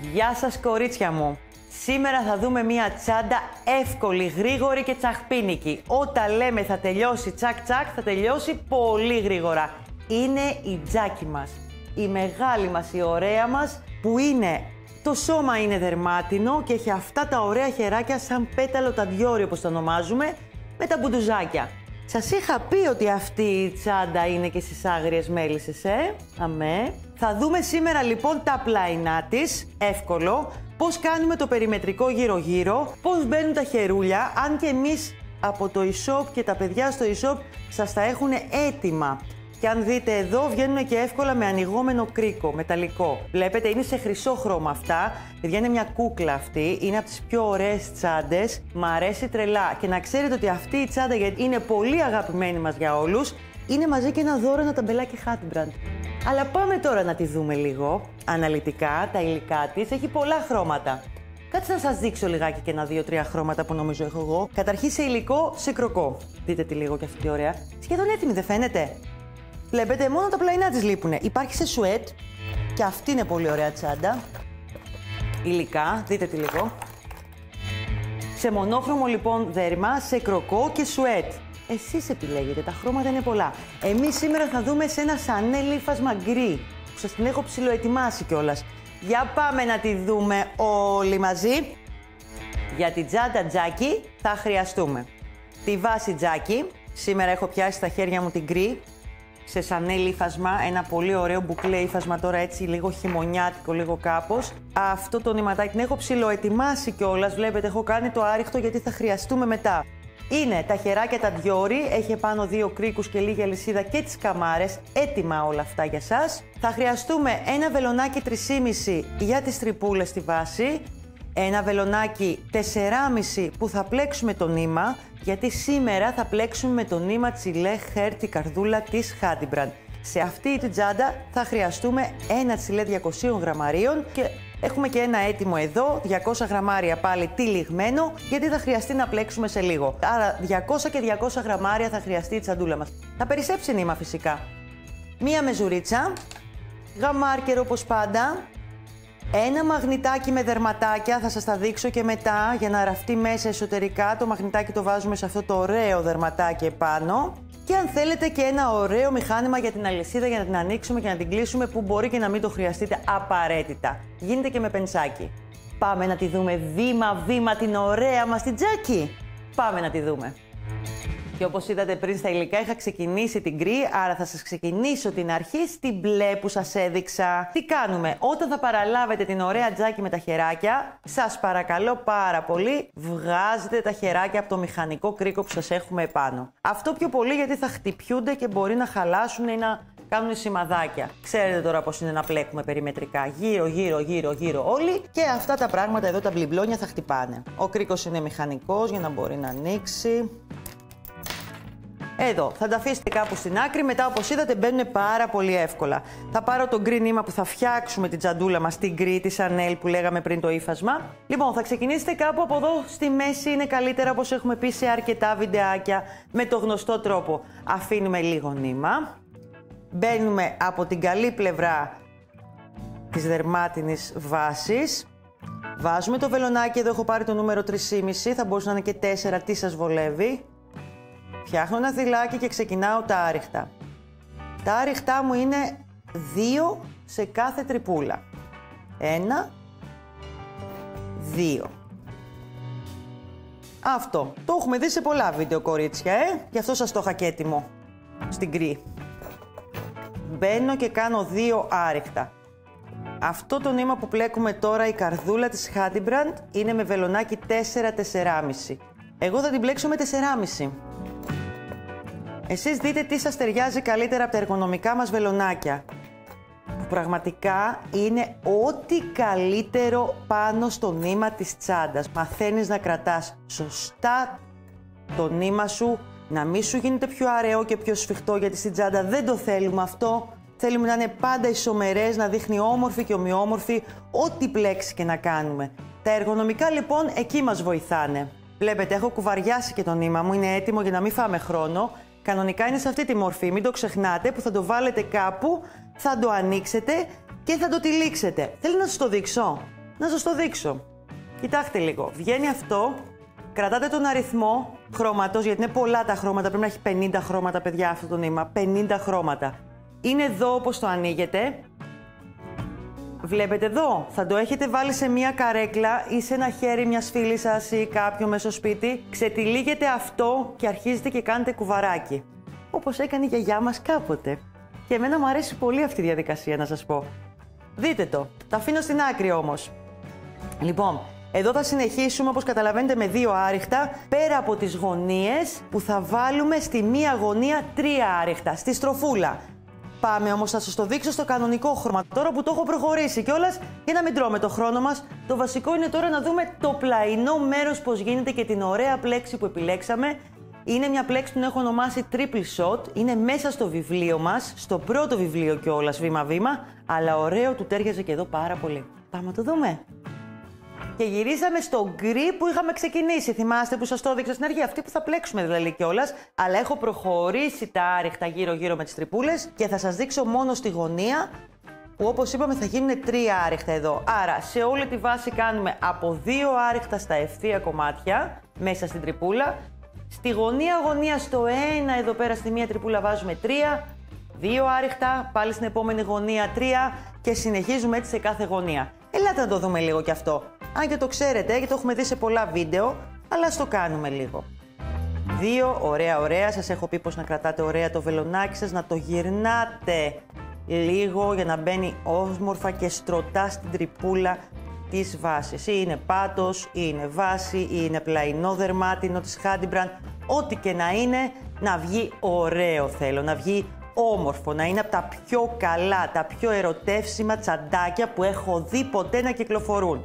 Γεια σας κορίτσια μου! Σήμερα θα δούμε μία τσάντα εύκολη, γρήγορη και τσαχπίνικη. Όταν λέμε θα τελειώσει τσακ τσακ, θα τελειώσει πολύ γρήγορα. Είναι η τζάκι μας, η μεγάλη μας, η ωραία μας, που είναι, το σώμα είναι δερμάτινο και έχει αυτά τα ωραία χεράκια σαν πέταλο ταντιόρι όπως το ονομάζουμε, με τα μπουντουζάκια. Σας είχα πει ότι αυτή η τσάντα είναι και στις άγριες μέλισσες, αμέ. Θα δούμε σήμερα λοιπόν τα πλαϊνά της, εύκολο, πώς κάνουμε το περιμετρικό γύρω-γύρω, πώς μπαίνουν τα χερούλια, αν και εμείς από το e-shop και τα παιδιά στο e-shop σας τα έχουν έτοιμα. Και αν δείτε εδώ, βγαίνουν και εύκολα με ανοιγόμενο κρίκο, μεταλλικό. Βλέπετε, είναι σε χρυσό χρώμα αυτά. Παιδιά, είναι μια κούκλα αυτή. Είναι από τις πιο ωραίες τσάντες. Μ' αρέσει τρελά. Και να ξέρετε ότι αυτή η τσάντα, γιατί είναι πολύ αγαπημένη μας για όλους, είναι μαζί και ένα δώρο, ένα ταμπελάκι Hatbrand. Αλλά πάμε τώρα να τη δούμε λίγο αναλυτικά, τα υλικά της. Έχει πολλά χρώματα. Κάτσε να σας δείξω λιγάκι και ένα, 2-3 χρώματα που νομίζω έχω εγώ. Καταρχήν σε υλικό, σε κροκό. Δείτε τη λίγο και αυτή ωραία. Σχεδόν έτοιμη, δεν φαίνεται? Βλέπετε, μόνο τα πλαϊνά της λείπουνε. Υπάρχει σε σουέτ και αυτή είναι πολύ ωραία τσάντα. Υλικά, δείτε τη λίγο. Σε μονόχρωμο λοιπόν δέρμα, σε κροκό και σουέτ. Εσείς επιλέγετε, τα χρώματα είναι πολλά. Εμείς σήμερα θα δούμε σε ένα σανέλ ύφασμα γκρι, που σας την έχω ψιλοετοιμάσει κιόλας. Για πάμε να τη δούμε όλοι μαζί. Για την τσάντα τζάκι θα χρειαστούμε τη βάση τζάκι. Σήμερα έχω πιάσει στα χέρια μου την γκρι, σε σανέλ ύφασμα, ένα πολύ ωραίο μπουκλέ ύφασμα τώρα, έτσι λίγο χειμωνιάτικο, λίγο κάπως. Αυτό το νηματάκι την έχω ψιλοετοιμάσει κιόλας, βλέπετε έχω κάνει το άριχτο γιατί θα χρειαστούμε μετά. Είναι τα χεράκια τα διόρι, έχει πάνω 2 κρίκους και λίγη αλυσίδα και τις καμάρες, έτοιμα όλα αυτά για σας. Θα χρειαστούμε ένα βελονάκι 3,5 για τις τρυπούλες στη βάση, ένα βελονάκι 4,5 που θα πλέξουμε το νήμα, γιατί σήμερα θα πλέξουμε με το νήμα τσιλέ χέρ τη καρδούλα της Hatbrand. Σε αυτή την τσάντα θα χρειαστούμε ένα τσιλέ 200 γραμμαρίων και έχουμε και ένα έτοιμο εδώ, 200 γραμμάρια πάλι τυλιγμένο, γιατί θα χρειαστεί να πλέξουμε σε λίγο. Άρα 200 και 200 γραμμάρια θα χρειαστεί η τσαντούλα μας. Θα περισσέψει νήμα φυσικά. Μία μεζουρίτσα, γαμάρκερ όπως πάντα, ένα μαγνητάκι με δερματάκια, θα σας τα δείξω και μετά για να ραφτεί μέσα εσωτερικά. Το μαγνητάκι το βάζουμε σε αυτό το ωραίο δερματάκι επάνω. Και αν θέλετε και ένα ωραίο μηχάνημα για την αλυσίδα για να την ανοίξουμε και να την κλείσουμε, που μπορεί και να μην το χρειαστείτε απαραίτητα. Γίνεται και με πενσάκι. Πάμε να τη δούμε βήμα-βήμα την ωραία μας την τζάκι. Πάμε να τη δούμε. Και όπως είδατε πριν στα υλικά είχα ξεκινήσει την γκρι, άρα θα σας ξεκινήσω την αρχή στην μπλε που σας έδειξα. Τι κάνουμε? Όταν θα παραλάβετε την ωραία τζάκι με τα χεράκια, σας παρακαλώ πάρα πολύ, βγάζετε τα χεράκια από το μηχανικό κρίκο που σας έχουμε επάνω. Αυτό πιο πολύ γιατί θα χτυπιούνται και μπορεί να χαλάσουν ή να κάνουν σημαδάκια. Ξέρετε τώρα πώς είναι να πλέκουμε περιμετρικά. Γύρω όλοι. Και αυτά τα πράγματα εδώ, τα μπλιμπλόνια, θα χτυπάνε. Ο κρίκος είναι μηχανικός για να μπορεί να ανοίξει. Εδώ, θα τα αφήσετε κάπου στην άκρη, μετά όπως είδατε μπαίνουν πάρα πολύ εύκολα. Θα πάρω το γκρι νήμα που θα φτιάξουμε την τσαντούλα μας, την γκρι, τη σανέλ που λέγαμε πριν το ύφασμα. Λοιπόν, θα ξεκινήσετε κάπου από εδώ στη μέση, είναι καλύτερα όπως έχουμε πει σε αρκετά βιντεάκια, με το γνωστό τρόπο. Αφήνουμε λίγο νήμα, μπαίνουμε από την καλή πλευρά της δερμάτινης βάσης, βάζουμε το βελονάκι, εδώ έχω πάρει το νούμερο 3,5, θα μπορούσε να είναι και 4, τι σας βολεύει. Φτιάχνω ένα θυλάκι και ξεκινάω τα άριχτα. Τα άριχτά μου είναι 2 σε κάθε τρυπούλα. 1, 2. Αυτό. Το έχουμε δει σε πολλά βίντεο, κορίτσια, Γι' αυτό σας το είχα και έτοιμο στην γκρι. Μπαίνω και κάνω 2 άριχτα. Αυτό το νήμα που πλέκουμε τώρα, η καρδούλα της Hatbrand, είναι με βελονάκι 4-4,5. Εγώ θα την πλέξω με 4,5. Εσείς δείτε τι σας ταιριάζει καλύτερα από τα εργονομικά μας βελονάκια. Που πραγματικά είναι ό,τι καλύτερο πάνω στο νήμα της τσάντας. Μαθαίνεις να κρατάς σωστά το νήμα σου, να μην σου γίνεται πιο αραιό και πιο σφιχτό, γιατί στην τσάντα δεν το θέλουμε αυτό. Θέλουμε να είναι πάντα ισομερές, να δείχνει όμορφη και ομοιόμορφη, ό,τι πλέξει και να κάνουμε. Τα εργονομικά λοιπόν εκεί μας βοηθάνε. Βλέπετε, έχω κουβαριάσει και το νήμα μου, είναι έτοιμο για να μην φάμε χρόνο. Κανονικά είναι σε αυτή τη μορφή, μην το ξεχνάτε, που θα το βάλετε κάπου, θα το ανοίξετε και θα το τυλίξετε. Θέλω να σας το δείξω. να σας το δείξω. Κοιτάξτε λίγο, βγαίνει αυτό, κρατάτε τον αριθμό χρώματος, γιατί είναι πολλά τα χρώματα, πρέπει να έχει 50 χρώματα, παιδιά, αυτό το νήμα, 50 χρώματα. Είναι εδώ όπως το ανοίγετε. Βλέπετε εδώ, θα το έχετε βάλει σε μία καρέκλα ή σε ένα χέρι μιας φίλης σας ή κάποιου μέσα στο σπίτι. Ξετυλίγετε αυτό και αρχίζετε και κάνετε κουβαράκι. Όπως έκανε η γιαγιά μας κάποτε. Και εμένα μου αρέσει πολύ αυτή η διαδικασία, να σας πω. Δείτε το. Τα αφήνω στην άκρη όμως. Λοιπόν, εδώ θα συνεχίσουμε, όπως καταλαβαίνετε, με 2 άριχτα, πέρα από τις γωνίες που θα βάλουμε στη μία γωνία 3 άριχτα, στη στροφούλα. Πάμε όμως, θα σας το δείξω στο κανονικό χρώμα. Τώρα που το έχω προχωρήσει κιόλας, για να μην τρώμε το χρόνο μας, το βασικό είναι τώρα να δούμε το πλαϊνό μέρος πώς γίνεται και την ωραία πλέξη που επιλέξαμε. Είναι μια πλέξη που την έχω ονομάσει Triple Shot. Είναι μέσα στο βιβλίο μας, στο πρώτο βιβλίο κιόλας, βήμα-βήμα, αλλά ωραίο, του τέριαζε και εδώ πάρα πολύ. Πάμε να το δούμε. Και γυρίσαμε στο γκρι που είχαμε ξεκινήσει. Θυμάστε που σας το έδειξα στην αρχή, αυτή που θα πλέξουμε δηλαδή κιόλας. Αλλά έχω προχωρήσει τα άριχτα γύρω-γύρω με τις τρυπούλες και θα σας δείξω μόνο στη γωνία που, όπως είπαμε, θα γίνουν 3 άριχτα εδώ. Άρα σε όλη τη βάση κάνουμε από 2 άριχτα στα ευθεία κομμάτια μέσα στην τρυπούλα. Στη γωνία στο ένα εδώ πέρα στη μία τρυπούλα βάζουμε 3. 2 άριχτα, πάλι στην επόμενη γωνία 3 και συνεχίζουμε έτσι σε κάθε γωνία. Ελάτε να το δούμε λίγο κι αυτό. Αν και το ξέρετε, γιατί το έχουμε δει σε πολλά βίντεο, αλλά ας το κάνουμε λίγο. 2, ωραία. Σας έχω πει πως να κρατάτε ωραία το βελονάκι σας, να το γυρνάτε λίγο για να μπαίνει όμορφα και στρωτά στην τρυπούλα της βάσης. Ή είναι πάτος, ή είναι βάση, ή είναι πλαϊνό δερμάτινο της Handybrand. Ό,τι και να είναι, να βγει ωραίο θέλω, να βγει όμορφο, να είναι από τα πιο καλά, τα πιο ερωτεύσιμα τσαντάκια που έχω δει ποτέ να κυκλοφορούν.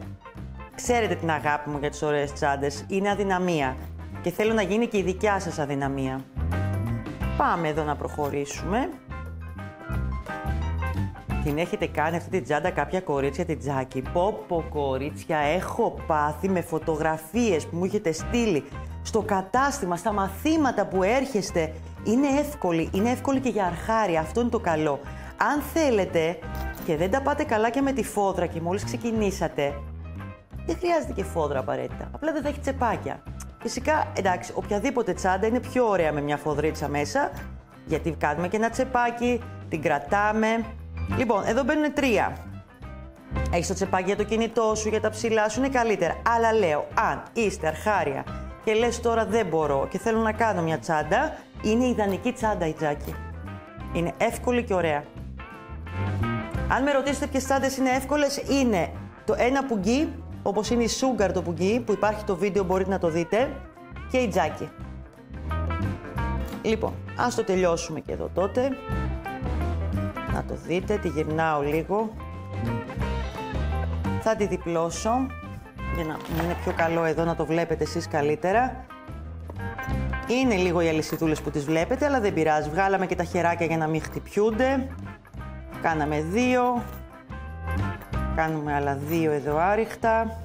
Ξέρετε την αγάπη μου για τις ωραίες τσάντες, είναι αδυναμία και θέλω να γίνει και η δικιά σας αδυναμία. Πάμε εδώ να προχωρήσουμε. Την έχετε κάνει αυτή την τσάντα κάποια κορίτσια την Τζάκη? Πω κορίτσια, έχω πάθει με φωτογραφίες που μου έχετε στείλει στο κατάστημα, στα μαθήματα που έρχεστε. Είναι εύκολη και για αρχάρια, αυτό είναι το καλό. Αν θέλετε και δεν τα πάτε καλά και με τη φόδρα και μόλις ξεκινήσατε, δεν χρειάζεται και φόδρα απαραίτητα, απλά δεν θα έχει τσεπάκια. Φυσικά, εντάξει, οποιαδήποτε τσάντα είναι πιο ωραία με μια φοδρίτσα μέσα, γιατί κάνουμε και ένα τσεπάκι, την κρατάμε. Λοιπόν, εδώ μπαίνουν 3. Έχεις το τσεπάκι για το κινητό σου, για τα ψηλά σου, είναι καλύτερα. Αλλά λέω, αν είστε αρχάρια και λες τώρα δεν μπορώ και θέλω να κάνω μια τσάντα, είναι ιδανική τσάντα η Τζάκη. Είναι εύκολη και ωραία. Αν με ρωτήσετε ποιες τσάντες είναι εύκολες, είναι το ένα πουγγί, όπως είναι η Sugar το πουγγί, που υπάρχει το βίντεο, μπορείτε να το δείτε, και η Τζάκη. Λοιπόν, ας το τελειώσουμε και εδώ τότε. Να το δείτε, τη γυρνάω λίγο. Θα τη διπλώσω, για να είναι πιο καλό εδώ να το βλέπετε εσείς καλύτερα. Είναι λίγο οι αλυσιδούλες που τις βλέπετε, αλλά δεν πειράζει. Βγάλαμε και τα χεράκια για να μην χτυπιούνται. Κάναμε 2. Κάνουμε άλλα 2 εδώ άριχτα.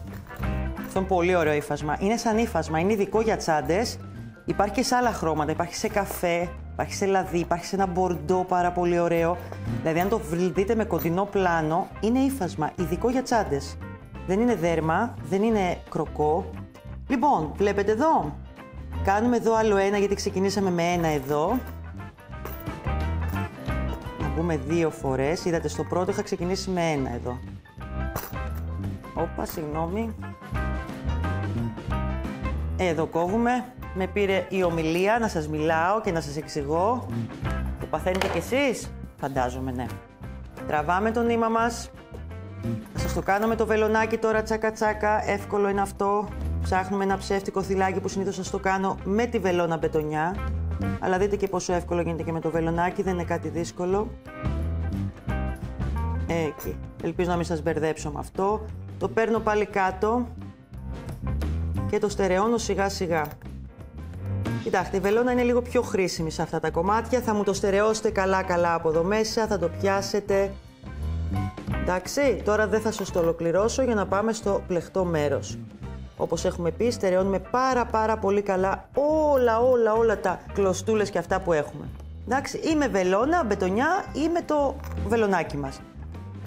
Αυτό είναι πολύ ωραίο ύφασμα. Είναι σαν ύφασμα, είναι ειδικό για τσάντες. Υπάρχει και σε άλλα χρώματα, υπάρχει σε καφέ, υπάρχει σε λαδί, υπάρχει σε ένα μπορντό πάρα πολύ ωραίο. Δηλαδή αν το δείτε με κοντινό πλάνο, είναι ύφασμα, ειδικό για τσάντες. Δεν είναι δέρμα, δεν είναι κροκό. Λοιπόν, βλέπετε εδώ. Κάνουμε εδώ άλλο ένα, γιατί ξεκινήσαμε με ένα εδώ. Να μπούμε 2 φορές. Είδατε, στο πρώτο είχα ξεκινήσει με ένα εδώ. Όπα, συγγνώμη. Εδώ κόβουμε. Με πήρε η ομιλία να σας μιλάω και να σας εξηγώ. Το παθαίνετε κι εσείς? Φαντάζομαι, ναι. Τραβάμε το νήμα μας. Θα σας το κάνω με το βελονάκι τώρα, τσάκα τσάκα. Εύκολο είναι αυτό. Ψάχνουμε ένα ψεύτικο θυλάκι που συνήθως σας το κάνω με τη βελόνα μπετονιά. Αλλά δείτε και πόσο εύκολο γίνεται και με το βελονάκι, δεν είναι κάτι δύσκολο. Εκεί. Ελπίζω να μην σας μπερδέψω με αυτό. Το παίρνω πάλι κάτω και το στερεώνω σιγά σιγά. Κοιτάξτε, η βελόνα είναι λίγο πιο χρήσιμη σε αυτά τα κομμάτια. Θα μου το στερεώσετε καλά από εδώ μέσα, θα το πιάσετε. Εντάξει, τώρα δεν θα σας το ολοκληρώσω για να πάμε στο πλεχτό μέρος. Όπως έχουμε πει, στερεώνουμε πάρα πολύ καλά όλα τα κλωστούλες και αυτά που έχουμε. Εντάξει, ή με βελόνα, μπετονιά ή με το βελονάκι μας.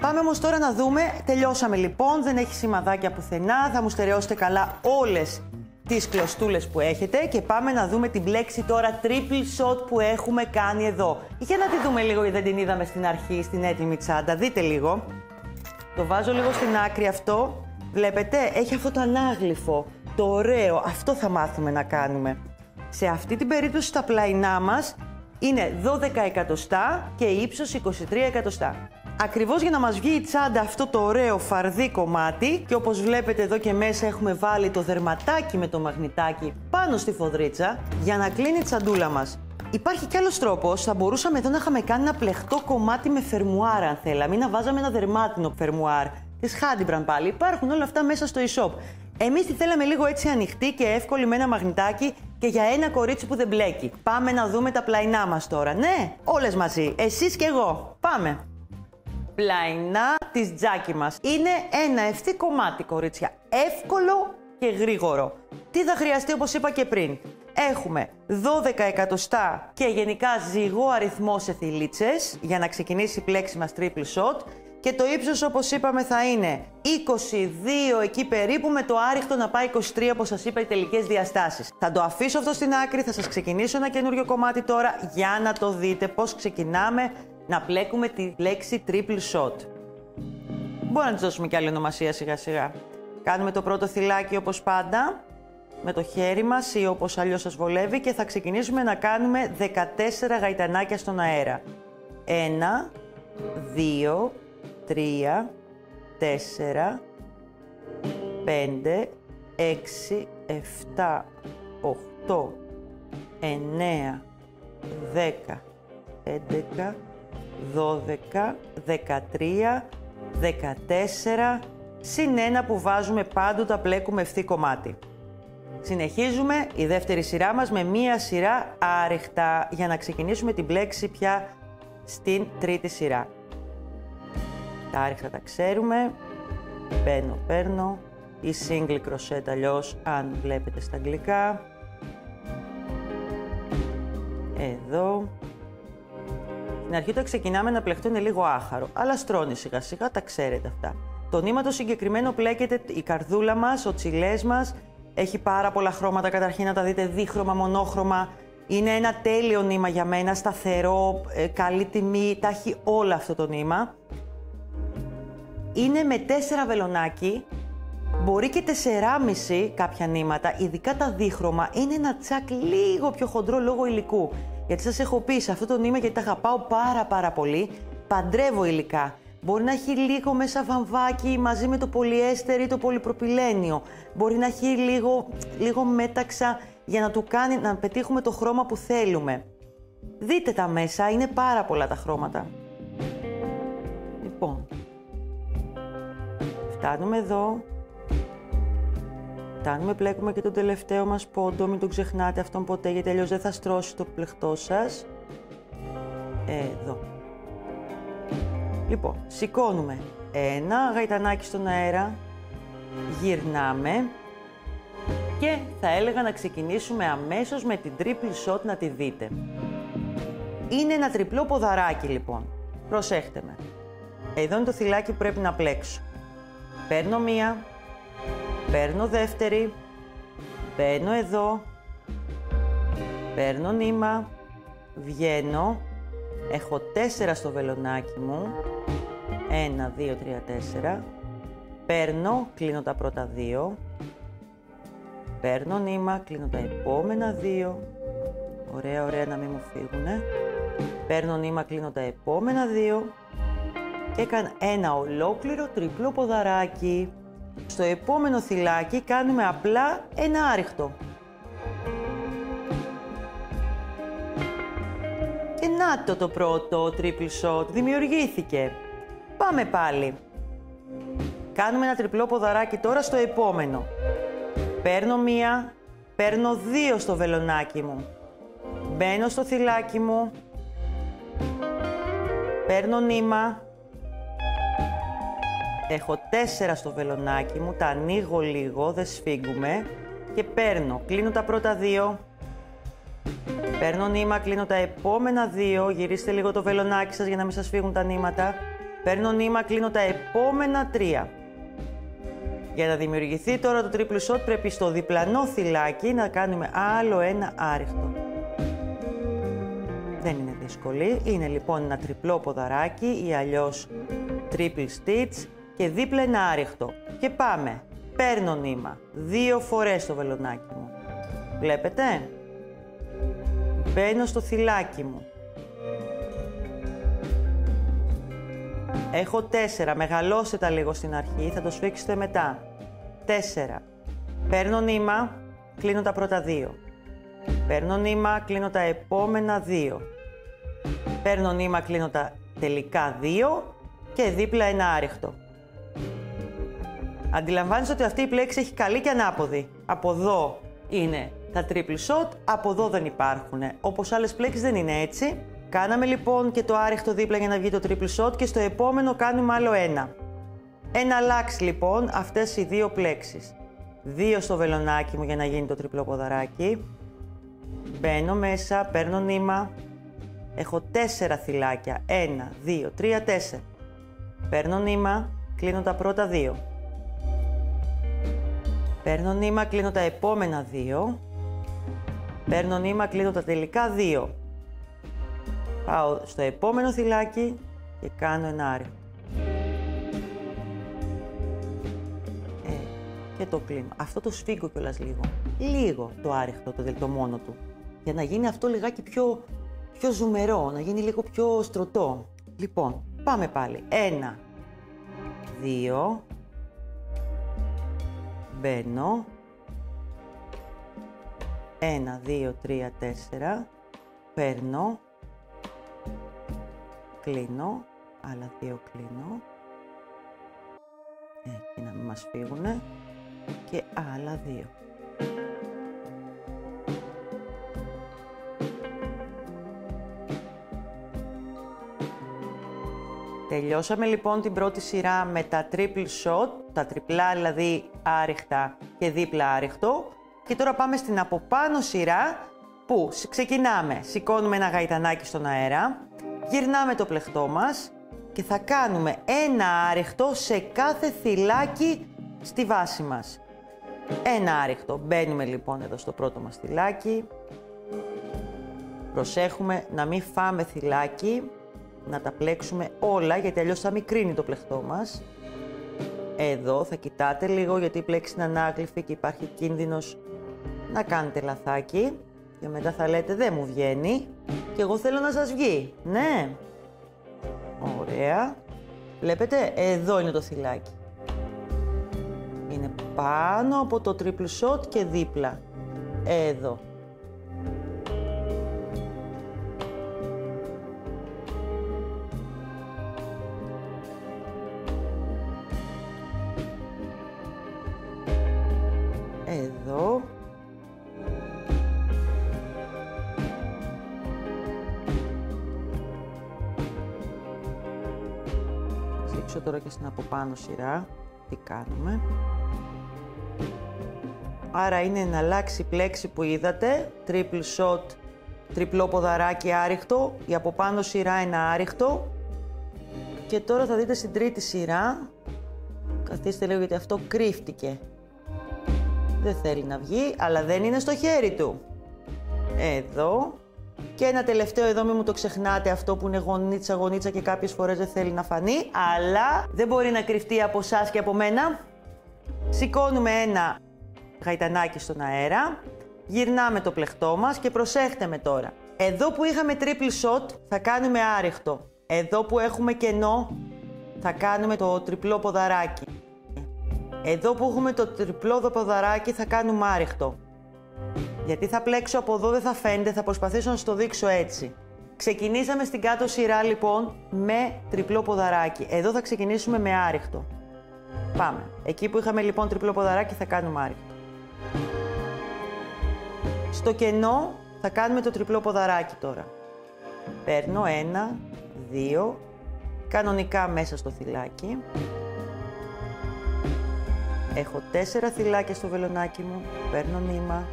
Πάμε όμως τώρα να δούμε, τελειώσαμε λοιπόν, δεν έχει σημαδάκια πουθενά, θα μου στερεώσετε καλά όλες τις κλωστούλες που έχετε και πάμε να δούμε την πλέξη τώρα triple shot που έχουμε κάνει εδώ. Για να τη δούμε λίγο, γιατί δεν την είδαμε στην αρχή, στην έτοιμη τσάντα. Δείτε λίγο. Το βάζω λίγο στην άκρη αυτό. Βλέπετε, έχει αυτό το ανάγλυφο, το ωραίο. Αυτό θα μάθουμε να κάνουμε. Σε αυτή την περίπτωση τα πλαϊνά μας είναι 12 εκατοστά και ύψος 23 εκατοστά. Ακριβώς για να μας βγει η τσάντα αυτό το ωραίο φαρδί κομμάτι και όπως βλέπετε εδώ και μέσα έχουμε βάλει το δερματάκι με το μαγνητάκι πάνω στη φοδρίτσα για να κλείνει η τσαντούλα μας. Υπάρχει κι άλλος τρόπος, θα μπορούσαμε εδώ να είχαμε κάνει ένα πλεχτό κομμάτι με φερμουάρ αν θέλαμε ή να βάζαμε ένα δερμάτινο φερμουάρ της Hadibran πάλι. Υπάρχουν όλα αυτά μέσα στο e-shop. Εμείς τη θέλαμε λίγο έτσι ανοιχτή και εύκολη με ένα μαγνητάκι και για ένα κορίτσι που δεν μπλέκει. Πάμε να δούμε τα πλαϊνά μας τώρα. Ναι, όλες μαζί, εσείς και εγώ. Πάμε. Πλαϊνά της Τζάκη μας. Είναι ένα ευθύ κομμάτι, κορίτσια. Εύκολο και γρήγορο. Τι θα χρειαστεί, όπως είπα και πριν. Έχουμε 12 εκατοστά και γενικά ζυγό αριθμό σε θηλίτσες για να ξεκινήσει η πλέξη μας triple shot. Και το ύψος, όπως είπαμε, θα είναι 22 εκεί περίπου, με το άριχτο να πάει 23, όπως σας είπα, οι τελικές διαστάσεις. Θα το αφήσω αυτό στην άκρη, θα σας ξεκινήσω ένα καινούριο κομμάτι τώρα για να το δείτε πώς ξεκινάμε να πλέκουμε τη λέξη triple shot. Μπορούμε να της δώσουμε και άλλη ονομασία σιγά σιγά. Κάνουμε το πρώτο θυλάκι όπως πάντα, με το χέρι μας ή όπως αλλιώς σας βολεύει και θα ξεκινήσουμε να κάνουμε 14 γαϊτανάκια στον αέρα. 1, 2, 3, 4, 5, 6, 7, 8, 9, 10, 11, 12, 13, 14, συν ένα που βάζουμε πάντοτε, τα πλέκουμε ευθύ κομμάτι. Συνεχίζουμε η δεύτερη σειρά μας με μία σειρά άριχτα για να ξεκινήσουμε την πλέξη πια στην τρίτη σειρά. Τα άριχτα τα ξέρουμε, παίρνω ή single crochet αλλιώς αν βλέπετε στα αγγλικά. Εδώ. Στην αρχή όταν ξεκινάμε να πλεχτώ είναι λίγο άχαρο, αλλά στρώνει σιγά σιγά, τα ξέρετε αυτά. Το νήμα το συγκεκριμένο πλέκεται η καρδούλα μας, ο τσιλές μας. Έχει πάρα πολλά χρώματα, καταρχήν να τα δείτε, δίχρωμα, μονόχρωμα. Είναι ένα τέλειο νήμα για μένα, σταθερό, καλή τιμή, τα έχει όλα αυτό το νήμα. Είναι με 4 βελονάκι, μπορεί και 4,5 κάποια νήματα, ειδικά τα δίχρωμα, είναι ένα τσακ λίγο πιο χοντρό λόγω υλικού. Γιατί σας έχω πει σε αυτό το νήμα, γιατί τα αγαπάω πάρα πολύ, παντρεύω υλικά. Μπορεί να έχει λίγο μέσα βαμβάκι μαζί με το πολυέστερ ή το πολυπροπυλένιο. Μπορεί να έχει λίγο μέταξα για να του κάνει, να πετύχουμε το χρώμα που θέλουμε. Δείτε τα μέσα, είναι πάρα πολλά τα χρώματα. Λοιπόν, φτάνουμε εδώ. Φτάνουμε, πλέκουμε και τον τελευταίο μας πόντο, μην τον ξεχνάτε αυτόν ποτέ, γιατί αλλιώς δεν θα στρώσει το πλεχτό σας. Εδώ. Λοιπόν, σηκώνουμε ένα γαϊτανάκι στον αέρα, γυρνάμε και θα έλεγα να ξεκινήσουμε αμέσως με την triple shot να τη δείτε. Είναι ένα τριπλό ποδαράκι λοιπόν, προσέχτε με. Εδώ είναι το θυλάκι που πρέπει να πλέξω. Παίρνω μία, παίρνω δεύτερη, μπαίνω εδώ, παίρνω νήμα, βγαίνω, έχω 4 στο βελονάκι μου, 1, 2, 3, 4, παίρνω, κλείνω τα πρώτα 2, παίρνω νήμα, κλείνω τα επόμενα 2, ωραία να μην μου φύγουνε, παίρνω νήμα, κλείνω τα επόμενα 2 και έκανα ένα ολόκληρο τριπλό ποδαράκι. Στο επόμενο θυλάκι κάνουμε απλά ένα άριχτο. Και να το πρώτο triple shot, δημιουργήθηκε. Πάμε πάλι. Κάνουμε ένα τριπλό ποδαράκι τώρα στο επόμενο. Παίρνω μία, παίρνω 2 στο βελονάκι μου. Μπαίνω στο θυλάκι μου. Παίρνω νήμα. Έχω 4 στο βελονάκι μου, τα ανοίγω λίγο, δεν σφίγγουμε και παίρνω, κλείνω τα πρώτα 2, παίρνω νήμα, κλείνω τα επόμενα 2, γυρίστε λίγο το βελονάκι σας για να μην σας φύγουν τα νήματα, Παίρνω νήμα, κλείνω τα επόμενα 3. Για να δημιουργηθεί τώρα το triple shot πρέπει στο διπλανό θυλάκι να κάνουμε άλλο ένα άριχτο. Δεν είναι δύσκολη, είναι λοιπόν ένα τριπλό ποδαράκι ή αλλιώς triple stitch και δίπλα ένα άριχτο. Και πάμε, παίρνω νήμα 2 φορές στο βελονάκι μου. Βλέπετε? Μπαίνω στο θυλάκι μου. Έχω 4, μεγαλώστε τα λίγο στην αρχή, θα το σφίξετε μετά. 4. Παίρνω νήμα, κλείνω τα πρώτα 2. Παίρνω νήμα, κλείνω τα επόμενα 2. Παίρνω νήμα, κλείνω τα τελικά 2 και δίπλα ένα άριχτο. Αντιλαμβάνεσαι ότι αυτή η πλέξη έχει καλή και ανάποδη. Από εδώ είναι τα triple shot, από εδώ δεν υπάρχουν. Όπως άλλες πλέξεις δεν είναι έτσι. Κάναμε λοιπόν και το άριχτο δίπλα για να βγει το triple shot και στο επόμενο κάνουμε άλλο ένα. Εναλλάξει λοιπόν αυτές οι 2 πλέξεις. 2 στο βελονάκι μου για να γίνει το τριπλό ποδαράκι. Μπαίνω μέσα, παίρνω νήμα. Έχω 4 θυλάκια. 1, 2, 3, 4. Παίρνω νήμα, κλείνω τα πρώτα 2. Παίρνω νήμα, κλείνω τα επόμενα 2. Παίρνω νήμα, κλείνω τα τελικά 2. Πάω στο επόμενο θυλάκι και κάνω ένα άριχτο. Και το κλείνω. Αυτό το σφίγγω κιόλας λίγο. Λίγο το άριχτο, το μόνο του. Για να γίνει αυτό λιγάκι πιο ζουμερό, να γίνει λίγο πιο στρωτό. Λοιπόν, πάμε πάλι. 1, 2. Μπαίνω. 1, 2, 3, 4. Παίρνω. Κλείνω. Άλλα 2 κλείνω. Εκεί να μην μας φύγουνε. Και άλλα 2. Τελειώσαμε λοιπόν την πρώτη σειρά με τα triple shot, τα τριπλά δηλαδή άριχτα και δίπλα άριχτο. Και τώρα πάμε στην από πάνω σειρά που ξεκινάμε, σηκώνουμε ένα γαϊτανάκι στον αέρα, γυρνάμε το πλεχτό μας και θα κάνουμε ένα άριχτο σε κάθε θυλάκι στη βάση μας. Ένα άριχτο. Μπαίνουμε λοιπόν εδώ στο πρώτο μας θυλάκι. Προσέχουμε να μην φάμε θυλάκι, να τα πλέξουμε όλα γιατί αλλιώς θα μικρύνει το πλεχτό μας. Εδώ θα κοιτάτε λίγο γιατί η πλέξη είναι ανάγλυφη και υπάρχει κίνδυνος να κάνετε λαθάκι και μετά θα λέτε δεν μου βγαίνει και εγώ θέλω να σας βγει. Ναι. Ωραία. Βλέπετε, εδώ είναι το θυλάκι. Είναι πάνω από το triple shot και δίπλα. Εδώ. Εδώ. Θα δείξω τώρα και στην από πάνω σειρά τι κάνουμε. Άρα είναι να αλλάξει η πλέξη που είδατε, triple shot, τριπλό ποδαράκι άριχτο, η από πάνω σειρά ένα άριχτο. Και τώρα θα δείτε στην τρίτη σειρά, καθίστε λίγο γιατί αυτό κρύφτηκε. Δεν θέλει να βγει, αλλά δεν είναι στο χέρι του. Εδώ. Και ένα τελευταίο εδώ, μην μου το ξεχνάτε, αυτό που είναι γωνίτσα και κάποιες φορές δεν θέλει να φανεί, αλλά δεν μπορεί να κρυφτεί από εσάς και από μένα. Σηκώνουμε ένα γαϊτανάκι στον αέρα, γυρνάμε το πλεχτό μας και προσέχτε με τώρα. Εδώ που είχαμε triple shot θα κάνουμε άριχτο. Εδώ που έχουμε κενό θα κάνουμε το τριπλό ποδαράκι. Εδώ που έχουμε το τριπλό ποδαράκι θα κάνουμε άριχτο. Γιατί θα πλέξω από εδώ δεν θα φαίνεται, θα προσπαθήσω να σας το δείξω έτσι. Ξεκινήσαμε στην κάτω σειρά λοιπόν με τριπλό ποδαράκι. Εδώ θα ξεκινήσουμε με άριχτο. Πάμε. Εκεί που είχαμε λοιπόν τριπλό ποδαράκι θα κάνουμε άριχτο. Στο κενό θα κάνουμε το τριπλό ποδαράκι τώρα. Παίρνω 1, 2, κανονικά μέσα στο θυλάκι. Έχω 4 θυλάκια στο βελονάκι μου, παίρνω νήμα,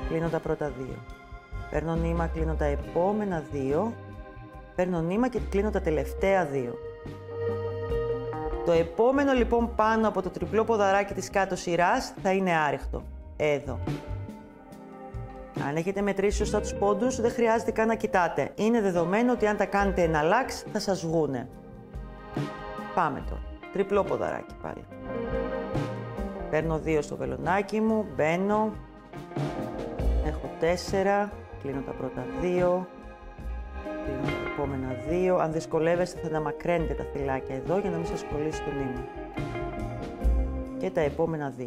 κλείνω τα πρώτα 2. Παίρνω νήμα, κλείνω τα επόμενα 2. Παίρνω νήμα και κλείνω τα τελευταία 2. Το επόμενο λοιπόν πάνω από το τριπλό ποδαράκι της κάτω σειράς θα είναι άριχτο. Εδώ. Αν έχετε μετρήσει σωστά τους πόντους, δεν χρειάζεται καν να κοιτάτε. Είναι δεδομένο ότι αν τα κάνετε εναλλάξ, θα σας βγούνε. Πάμε τώρα. Τριπλό ποδαράκι πάλι. Παίρνω 2 στο βελονάκι μου, μπαίνω. Έχω 4, κλείνω τα πρώτα 2. Κλείνω τα επόμενα 2. Αν δυσκολεύεστε θα τα μακραίνετε τα φυλάκια εδώ για να μην σας κολλήσει το νήμα. Και τα επόμενα 2.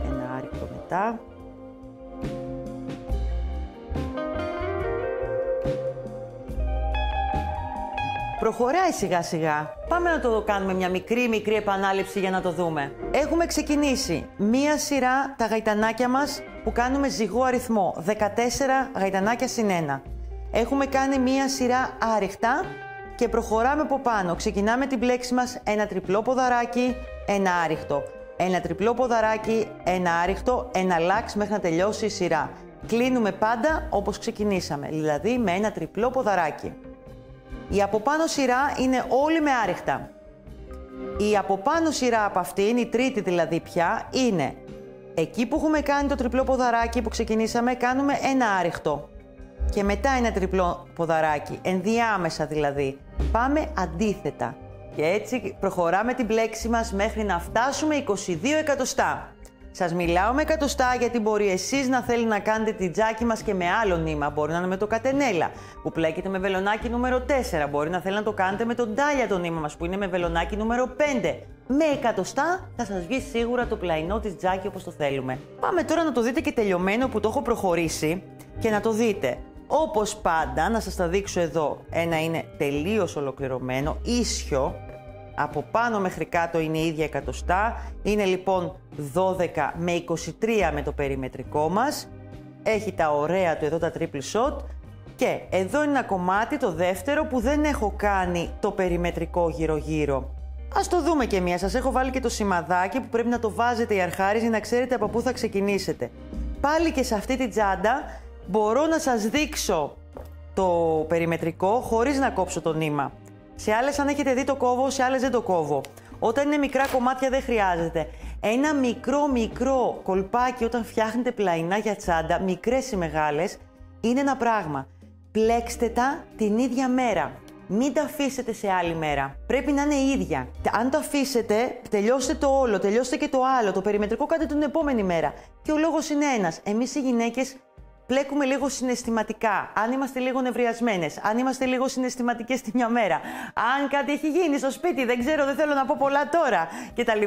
Ένα άριχτο μετά. Προχωράει σιγά σιγά. Πάμε να το κάνουμε μια μικρή επανάληψη για να το δούμε. Έχουμε ξεκινήσει μία σειρά τα γαϊτανάκια μας που κάνουμε ζυγό αριθμό. 14 γαϊτανάκια συν 1. Έχουμε κάνει μία σειρά άριχτα και προχωράμε από πάνω. Ξεκινάμε την πλέξη μας ένα τριπλό ποδαράκι, ένα άριχτο. Ένα τριπλό ποδαράκι, ένα άριχτο, ένα λάξ μέχρι να τελειώσει η σειρά. Κλείνουμε πάντα όπως ξεκινήσαμε, δηλαδή με ένα τριπλό ποδαράκι. Η από πάνω σειρά είναι όλη με άριχτα. Η από πάνω σειρά από αυτήν, η τρίτη δηλαδή πια, είναι εκεί που έχουμε κάνει το τριπλό ποδαράκι που ξεκινήσαμε, κάνουμε ένα άριχτο. Και μετά ένα τριπλό ποδαράκι, ενδιάμεσα δηλαδή. Πάμε αντίθετα. Και έτσι προχωράμε την πλέξη μας μέχρι να φτάσουμε 22 εκατοστά. Σας μιλάω με εκατοστά γιατί μπορεί εσείς να θέλετε να κάνετε την τζάκι μας και με άλλο νήμα. Μπορεί να είναι με το κατενέλα που πλέκεται με βελονάκι νούμερο 4. Μπορεί να θέλετε να το κάνετε με τον ντάλια το νήμα μας που είναι με βελονάκι νούμερο 5. Με εκατοστά θα σας βγει σίγουρα το πλαϊνό της τζάκι όπως το θέλουμε. Πάμε τώρα να το δείτε και τελειωμένο που το έχω προχωρήσει και να το δείτε. Όπως πάντα, να σας τα δείξω εδώ. Ένα είναι τελείως ολοκληρωμένο, ίσιο. Από πάνω μέχρι κάτω είναι η ίδια εκατοστά. Είναι λοιπόν 12 με 23 με το περιμετρικό μας. Έχει τα ωραία του εδώ τα triple shot. Και εδώ είναι ένα κομμάτι, το δεύτερο, που δεν έχω κάνει το περιμετρικό γύρω-γύρω. Ας το δούμε και μία. Σας έχω βάλει και το σημαδάκι που πρέπει να το βάζετε οι αρχάρις για να ξέρετε από πού θα ξεκινήσετε. Πάλι και σε αυτή την τσάντα μπορώ να σας δείξω το περιμετρικό χωρίς να κόψω το νήμα. Σε άλλες αν έχετε δει το κόβω, σε άλλες δεν το κόβω. Όταν είναι μικρά κομμάτια δεν χρειάζεται. Ένα μικρό κολπάκι όταν φτιάχνετε πλαϊνά για τσάντα, μικρές ή μεγάλες, είναι ένα πράγμα. Πλέξτε τα την ίδια μέρα. Μην τα αφήσετε σε άλλη μέρα. Πρέπει να είναι ίδια. Αν το αφήσετε, τελειώστε το όλο, τελειώστε και το άλλο. Το περιμετρικό κάντε την επόμενη μέρα. Και ο λόγος είναι ένας. Εμείς οι γυναίκες πλέκουμε λίγο συναισθηματικά. Αν είμαστε λίγο νευριασμένες, αν είμαστε λίγο συναισθηματικές τη μια μέρα, αν κάτι έχει γίνει στο σπίτι, δεν ξέρω, δεν θέλω να πω πολλά τώρα κτλ.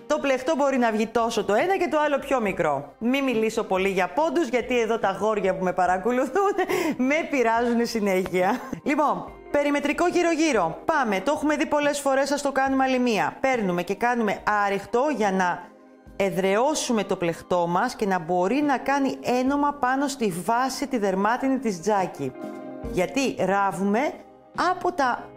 Το πλεχτό μπορεί να βγει τόσο το ένα και το άλλο πιο μικρό. Μην μιλήσω πολύ για πόντους, γιατί εδώ τα αγόρια που με παρακολουθούν με πειράζουν συνέχεια. Λοιπόν, περιμετρικό γύρω-γύρω. Πάμε, το έχουμε δει πολλές φορές, ας το κάνουμε άλλη μία. Παίρνουμε και κάνουμε άριχτο για να εδραιώσουμε το πλεχτό μας και να μπορεί να κάνει ένομα πάνω στη βάση τη δερμάτινη της τζάκι. Γιατί ράβουμε από τα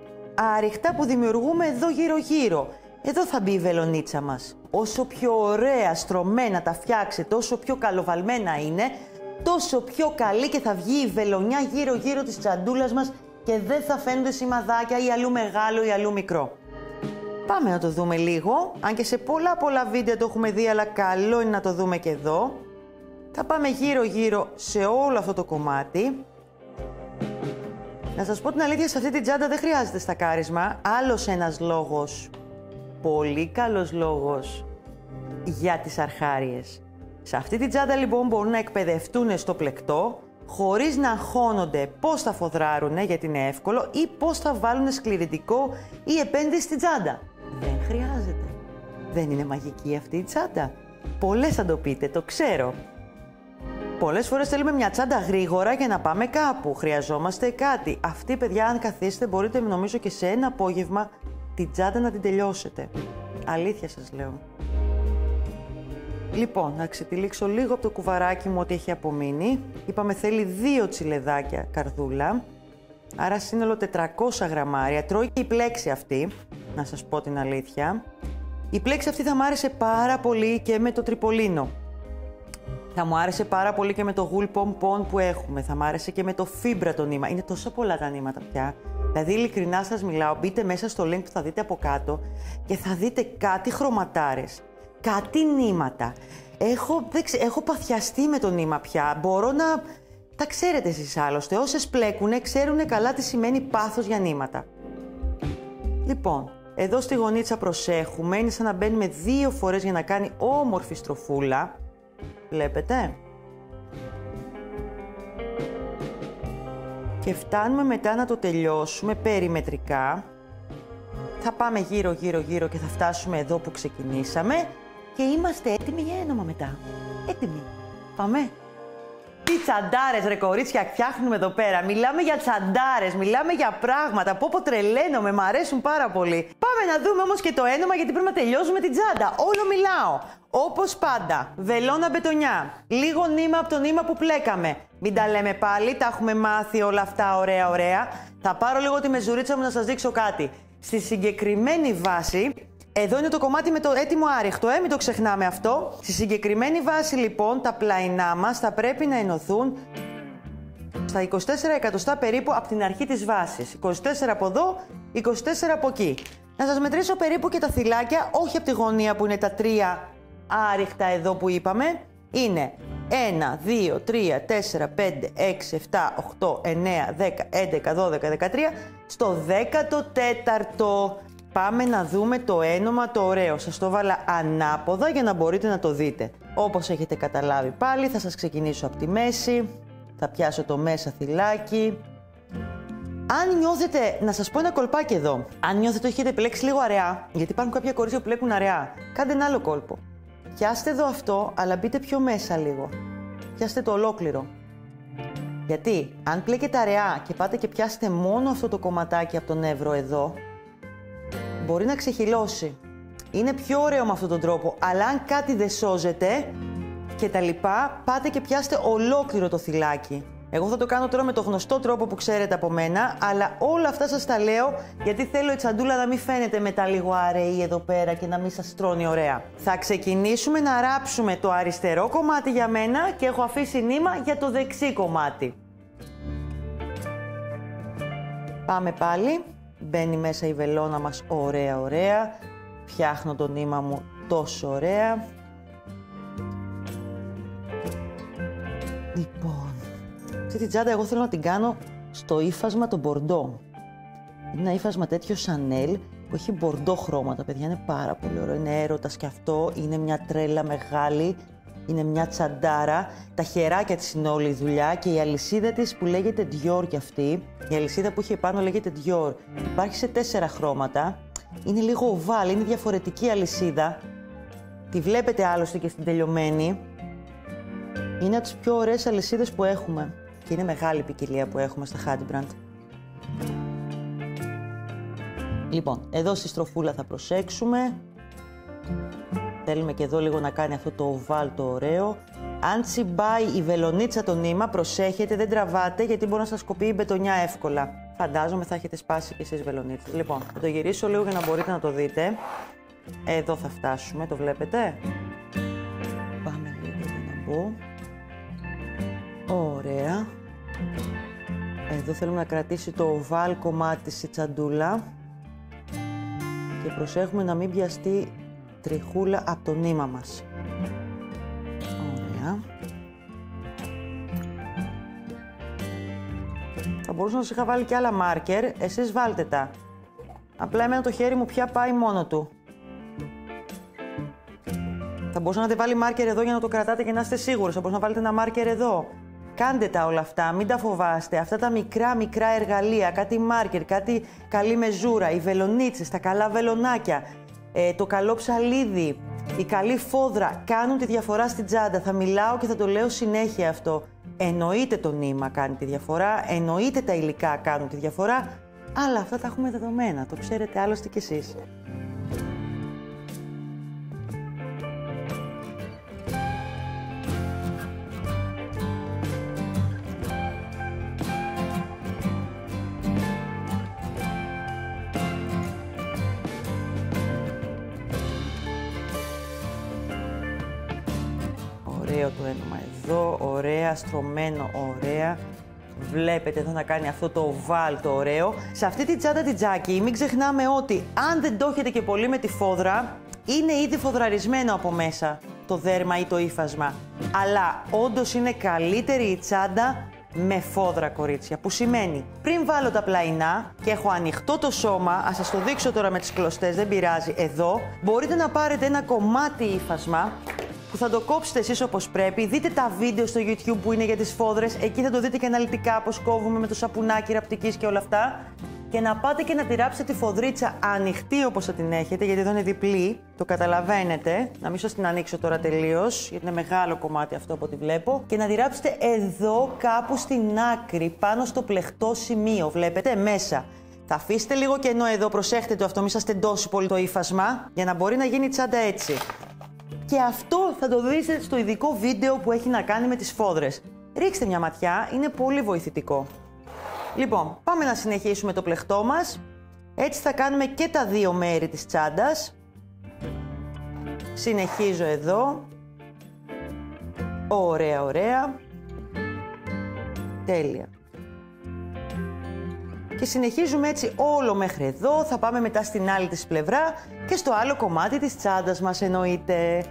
άριχτα που δημιουργούμε εδώ γύρω-γύρω. Εδώ θα μπει η βελονίτσα μας. Όσο πιο ωραία στρωμένα τα φτιάξετε, όσο πιο καλοβαλμένα είναι, τόσο πιο καλή και θα βγει η βελονιά γύρω-γύρω της τσαντούλας μας και δεν θα φαίνονται σημαδάκια ή αλλού μεγάλο ή αλλού μικρό. Πάμε να το δούμε λίγο, αν και σε πολλά βίντεο το έχουμε δει, αλλά καλό είναι να το δούμε και εδώ. Θα πάμε γύρω-γύρω σε όλο αυτό το κομμάτι. Να σας πω την αλήθεια, σε αυτή την τσάντα δεν χρειάζεται στακάρισμα. Άλλος ένας λόγος, πολύ καλός λόγος για τις αρχάριες. Σε αυτή την τσάντα λοιπόν μπορούν να εκπαιδευτούν στο πλεκτό, χωρίς να αγχώνονται πώς θα φοδράρουνε, γιατί είναι εύκολο, ή πώς θα βάλουν σκληρητικό ή επένδυση στην τσάντα. Δεν χρειάζεται. Δεν είναι μαγική αυτή η τσάντα. Πολλές θα το πείτε, το ξέρω. Πολλές φορές θέλουμε μια τσάντα γρήγορα για να πάμε κάπου. Χρειαζόμαστε κάτι. Αυτή, παιδιά, αν καθίσετε, μπορείτε νομίζω και σε ένα απόγευμα την τσάντα να την τελειώσετε. Αλήθεια σας λέω. Λοιπόν, να ξετυλίξω λίγο από το κουβαράκι μου ό,τι έχει απομείνει. Είπαμε θέλει 2 τσιλεδάκια καρδούλα. Άρα σύνολο 400 γραμμάρια. Τρώει και η πλέξη αυτή, να σας πω την αλήθεια. Η πλέξη αυτή θα μ' άρεσε πάρα πολύ και με το τριπολίνο. Θα μου άρεσε πάρα πολύ και με το γουλ πομπον που έχουμε. Θα μου άρεσε και με το φίμπρα το νήμα. Είναι τόσο πολλά τα νήματα πια. Δηλαδή, ειλικρινά σας μιλάω, μπείτε μέσα στο link που θα δείτε από κάτω και θα δείτε κάτι χρωματάρες, κάτι νήματα. Έχω παθιαστεί με το νήμα πια. Μπορώ να... Τα ξέρετε εσείς άλλωστε. Όσες πλέκουνε, ξέρουνε καλά τι σημαίνει πάθος για νήματα. Λοιπόν, εδώ στη γωνίτσα προσέχουμε. Είναι σαν να μπαίνουμε 2 φορές για να κάνει όμορφη στροφούλα. Βλέπετε. Και φτάνουμε μετά να το τελειώσουμε περιμετρικά. Θα πάμε γύρω και θα φτάσουμε εδώ που ξεκινήσαμε. Και είμαστε έτοιμοι για ένομα μετά. Έτοιμοι. Πάμε. Τι τσαντάρες ρε κορίτσια φτιάχνουμε εδώ πέρα. Μιλάμε για τσαντάρες, μιλάμε για πράγματα. Πω τρελαίνομαι, μ' αρέσουν πάρα πολύ. Πάμε να δούμε όμως και το ένομα γιατί πρέπει να τελειώσουμε την τσάντα. Όλο μιλάω. Όπως πάντα, βελόνα μπετονιά. Λίγο νήμα από το νήμα που πλέκαμε. Μην τα λέμε πάλι, τα έχουμε μάθει όλα αυτά ωραία. Θα πάρω λίγο τη μεζουρίτσα μου να σας δείξω κάτι. Στη συγκεκριμένη βάση, εδώ είναι το κομμάτι με το έτοιμο άριχτο, μην το ξεχνάμε αυτό. Στη συγκεκριμένη βάση λοιπόν, τα πλαϊνά μας θα πρέπει να ενωθούν στα 24 εκατοστά περίπου από την αρχή της βάσης. 24 από εδώ, 24 από εκεί. Να σας μετρήσω περίπου και τα θυλάκια, όχι από τη γωνία που είναι τα 3 άριχτα εδώ που είπαμε. Είναι 1, 2, 3, 4, 5, 6, 7, 8, 9, 10, 11, 12, 13. Στο 14ο πάμε να δούμε το ένομα το ωραίο. Σας το βάλα ανάποδα για να μπορείτε να το δείτε. Όπως έχετε καταλάβει πάλι, θα σας ξεκινήσω από τη μέση. Θα πιάσω το μέσα θυλάκι. Αν νιώθετε, να σας πω ένα κολπάκι εδώ. Αν νιώθετε ότι έχετε επιλέξει λίγο αραιά, γιατί υπάρχουν κάποια κορίτσια που πλέκουν αραιά, κάντε ένα άλλο κόλπο. Πιάστε εδώ αυτό, αλλά μπείτε πιο μέσα λίγο. Πιάστε το ολόκληρο. Γιατί, αν πλέκετε αραιά και πάτε και πιάσετε μόνο αυτό το κομματάκι από τον νεύρο εδώ, μπορεί να ξεχυλώσει. Είναι πιο ωραίο με αυτόν τον τρόπο, αλλά αν κάτι δεν σώζεται και τα λοιπά, πάτε και πιάστε ολόκληρο το θυλάκι. Εγώ θα το κάνω τώρα με το γνωστό τρόπο που ξέρετε από μένα, αλλά όλα αυτά σας τα λέω γιατί θέλω η τσαντούλα να μην φαίνεται μετά λίγο αραιή εδώ πέρα και να μην σας τρώνει ωραία. Θα ξεκινήσουμε να ράψουμε το αριστερό κομμάτι για μένα και έχω αφήσει νήμα για το δεξί κομμάτι. Πάμε πάλι. Μπαίνει μέσα η βελόνα μας ωραία. Φτιάχνω το νήμα μου τόσο ωραία. Λοιπόν, αυτή την τσάντα εγώ θέλω να την κάνω στο ύφασμα το μπορντό. Είναι ένα ύφασμα τέτοιο Chanel που έχει μπορντό χρώματα, παιδιά, είναι πάρα πολύ ωραίο. Είναι έρωτας και αυτό, είναι μια τρέλα μεγάλη, είναι μια τσαντάρα. Τα χεράκια της είναι όλη η δουλειά και η αλυσίδα της που λέγεται Dior κι αυτή. Η αλυσίδα που είχε πάνω λέγεται Dior. Υπάρχει σε 4 χρώματα. Είναι λίγο οβάλ, είναι διαφορετική αλυσίδα. Τη βλέπετε άλλωστε και στην τελειωμένη. Είναι από τις πιο ωραίες αλυσίδες που έχουμε. Και είναι μεγάλη ποικιλία που έχουμε στα Hadbrand. Λοιπόν, εδώ στη στροφούλα θα προσέξουμε. Θέλουμε και εδώ λίγο να κάνει αυτό το οβάλ το ωραίο. Αν τσιμπάει η βελονίτσα το νήμα, προσέχετε, δεν τραβάτε γιατί μπορεί να σας κοπεί η μπετονιά εύκολα. Φαντάζομαι θα έχετε σπάσει και εσείς βελονίτσα. Λοιπόν, θα το γυρίσω λίγο για να μπορείτε να το δείτε. Εδώ θα φτάσουμε, το βλέπετε. Πάμε λίγο για να μπω. Ωραία. Εδώ θέλουμε να κρατήσει το οβάλ κομμάτι στη τσαντούλα. Και προσέχουμε να μην πιαστεί τριχούλα από το νήμα μας. Ωραία. Θα μπορούσα να σας είχα βάλει και άλλα μάρκερ, εσείς βάλτε τα. Απλά εμένα το χέρι μου πια πάει μόνο του. Θα μπορούσα να βάλει μάρκερ εδώ για να το κρατάτε και να είστε σίγουροι. Θα μπορούσα να βάλετε ένα μάρκερ εδώ. Κάντε τα όλα αυτά, μην τα φοβάστε. Αυτά τα μικρά εργαλεία, κάτι μάρκερ, κάτι καλή μεζούρα, οι βελονίτσες, τα καλά βελονάκια, το καλό ψαλίδι, η καλή φόδρα κάνουν τη διαφορά στην τσάντα. Θα μιλάω και θα το λέω συνέχεια αυτό. Εννοείται το νήμα κάνει τη διαφορά, εννοείται τα υλικά κάνουν τη διαφορά, αλλά αυτά τα έχουμε δεδομένα, το ξέρετε άλλωστε κι εσείς. Ωραίο το ένομα εδώ, ωραία, στρωμένο, ωραία. Βλέπετε εδώ να κάνει αυτό το οβάλ το ωραίο. Σε αυτή τη τσάντα την τζάκι, μην ξεχνάμε ότι αν δεν το έχετε και πολύ με τη φόδρα, είναι ήδη φοδραρισμένο από μέσα το δέρμα ή το ύφασμα. Αλλά όντως είναι καλύτερη η τσάντα με φόδρα, κορίτσια. Που σημαίνει, πριν βάλω τα πλαϊνά και έχω ανοιχτό το σώμα, ας σας το δείξω τώρα με τις κλωστές, δεν πειράζει, εδώ, μπορείτε να πάρετε ένα κομμάτι ύφασμα που θα το κόψετε εσείς όπως πρέπει. Δείτε τα βίντεο στο YouTube που είναι για τις φόδρες, εκεί θα το δείτε και αναλυτικά πώς κόβουμε με το σαπουνάκι ραπτικής και όλα αυτά. Και να πάτε και να τη ράψετε τη φοδρίτσα ανοιχτή όπως θα την έχετε, γιατί εδώ είναι διπλή, το καταλαβαίνετε. Να μην σας την ανοίξω τώρα τελείως, γιατί είναι μεγάλο κομμάτι αυτό από ό,τι βλέπω. Και να τη ράψετε εδώ κάπου στην άκρη, πάνω στο πλεχτό σημείο, βλέπετε, μέσα. Θα αφήσετε λίγο κενό εδώ, προσέχτε το αυτό, μην σας τεντώσει πολύ το ύφασμα, για να μπορεί να γίνει η τσάντα έτσι. Και αυτό θα το δείτε στο ειδικό βίντεο που έχει να κάνει με τις φόδρες. Ρίξτε μια ματιά, είναι πολύ βοηθητικό. Λοιπόν, πάμε να συνεχίσουμε το πλεχτό μας. Έτσι θα κάνουμε και τα δύο μέρη της τσάντας. Συνεχίζω εδώ. Ωραία, ωραία. Τέλεια. Και συνεχίζουμε έτσι όλο μέχρι εδώ. Θα πάμε μετά στην άλλη της πλευρά και στο άλλο κομμάτι της τσάντας μας εννοείται.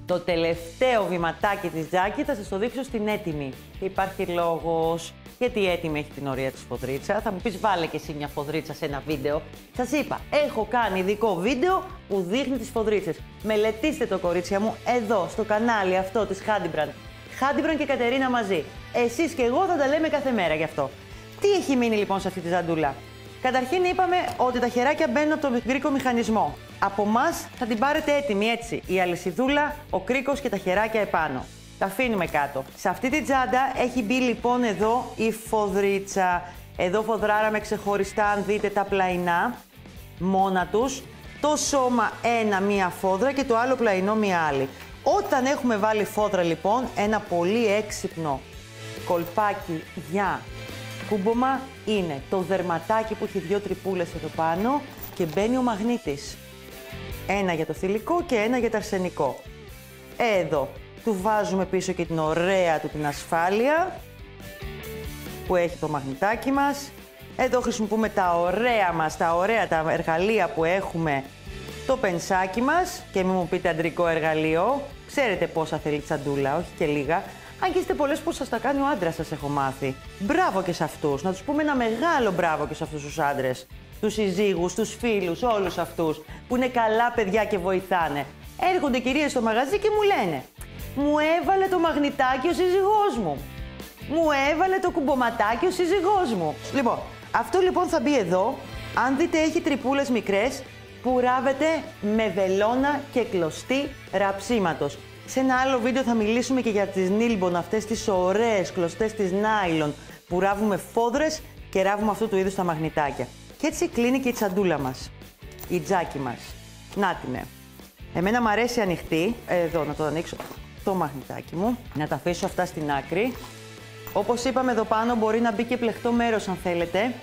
Το τελευταίο βηματάκι της τζάκι θα σας το δείξω στην έτοιμη. Υπάρχει λόγος. Γιατί η έτοιμη έχει την ωραία της φοδρίτσα. Θα μου πεις βάλε και εσύ μια φοδρίτσα σε ένα βίντεο. Σας είπα, έχω κάνει ειδικό βίντεο που δείχνει τις φοδρίτσες. Μελετήστε το, κορίτσια μου, εδώ στο κανάλι αυτό της Handybrand. Handybrand και Κατερίνα μαζί. Εσείς και εγώ θα τα λέμε κάθε μέρα γι' αυτό. Τι έχει μείνει λοιπόν σε αυτή τη ζαντούλα? Καταρχήν είπαμε ότι τα χεράκια μπαίνουν από τον κρίκο μηχανισμό. Από εμάς θα την πάρετε έτοιμη έτσι. Η αλυσιδούλα, ο κρίκος και τα χεράκια επάνω. Τα αφήνουμε κάτω. Σε αυτή τη τσάντα έχει μπει λοιπόν εδώ η φοδρίτσα. Εδώ φοδράραμε ξεχωριστά, αν δείτε, τα πλαϊνά μόνα τους. Το σώμα μία φόδρα και το άλλο πλαϊνό μία άλλη. Όταν έχουμε βάλει φόδρα λοιπόν, ένα πολύ έξυπνο κολπάκι για κούμπομα είναι το δερματάκι που έχει δύο τρυπούλες εδώ πάνω και μπαίνει ο μαγνήτης. Ένα για το θηλυκό και ένα για το αρσενικό. Εδώ. Του βάζουμε πίσω και την ωραία του την ασφάλεια που έχει το μαγνητάκι μας. Εδώ χρησιμοποιούμε τα ωραία μας, τα εργαλεία που έχουμε, το πενσάκι μας και μην μου πείτε αντρικό εργαλείο. Ξέρετε πόσα θέλει τσαντούλα, όχι και λίγα. Αν και είστε πολλές που σας τα κάνει ο άντρας σας, έχω μάθει. Μπράβο και σε αυτούς. Να τους πούμε ένα μεγάλο μπράβο και σε αυτούς τους άντρες. Τους συζύγους, τους φίλους, όλους αυτούς που είναι καλά παιδιά και βοηθάνε. Έρχονται κυρίες στο μαγαζί και μου λένε: μου έβαλε το μαγνητάκι ο σύζυγός μου. Μου έβαλε το κουμποματάκι ο σύζυγός μου. Λοιπόν, αυτό λοιπόν θα μπει εδώ. Αν δείτε έχει τρυπούλες μικρές που ράβεται με βελόνα και κλωστή ραψίματος. Σε ένα άλλο βίντεο θα μιλήσουμε και για τις νίλμπον, αυτές τις ωραίες κλωστές της νάιλον που ράβουμε φόδρες και ράβουμε αυτού του είδους τα μαγνητάκια. Και έτσι κλείνει και η τσαντούλα μας, η τζάκι μας. Να την Εμένα μου αρέσει ανοιχτή. Εδώ να το ανοίξω το μαγνητάκι μου, να τα αφήσω αυτά στην άκρη. Όπως είπαμε, εδώ πάνω μπορεί να μπει και πλεχτό μέρος αν θέλετε.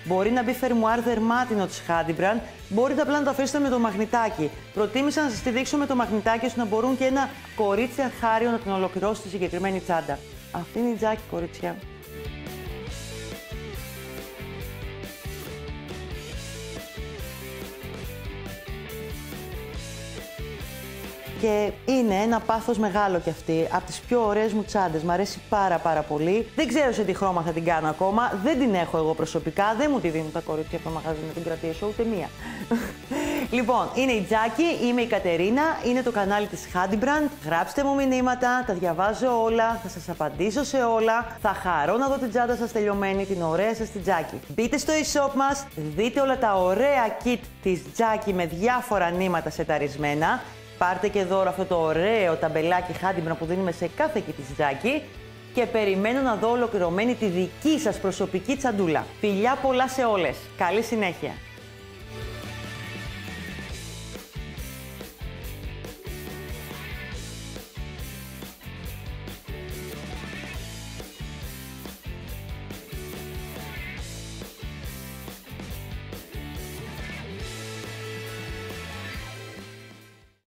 Μπορεί να μπει φερμουάρ δερμάτινο της Handybrand. Μπορείτε απλά να το αφήσετε με το μαγνητάκι. Προτίμησα να σας τη δείξω με το μαγνητάκι ώστε να μπορούν και ένα κορίτσι αρχάριο να την ολοκληρώσει στη συγκεκριμένη τσάντα. Αυτή είναι η τζάκι, κορίτσια. Και είναι ένα πάθος μεγάλο κι αυτή, από τις πιο ωραίες μου τσάντες. Μ' αρέσει πάρα πολύ. Δεν ξέρω σε τι χρώμα θα την κάνω ακόμα, δεν την έχω εγώ προσωπικά, δεν μου τη δίνουν τα κορίτσια από το μαγαζί να την κρατήσω, ούτε μία. Λοιπόν, είναι η Τζάκη, είμαι η Κατερίνα, είναι το κανάλι της Handybrand. Γράψτε μου μηνύματα, τα διαβάζω όλα, θα σας απαντήσω σε όλα. Θα χαρώ να δω την τσάντα σας τελειωμένη, την ωραία σας την Τζάκη. Μπείτε στο e-shop μας, δείτε όλα τα ωραία kit της Τζάκη με διάφορα νήματα σεταρισμένα. Πάρτε και δώρο αυτό το ωραίο ταμπελάκι Handybrand που δίνουμε σε κάθε kit της Τζάκη και περιμένω να δω ολοκληρωμένη τη δική σας προσωπική τσαντούλα. Φιλιά πολλά σε όλες. Καλή συνέχεια!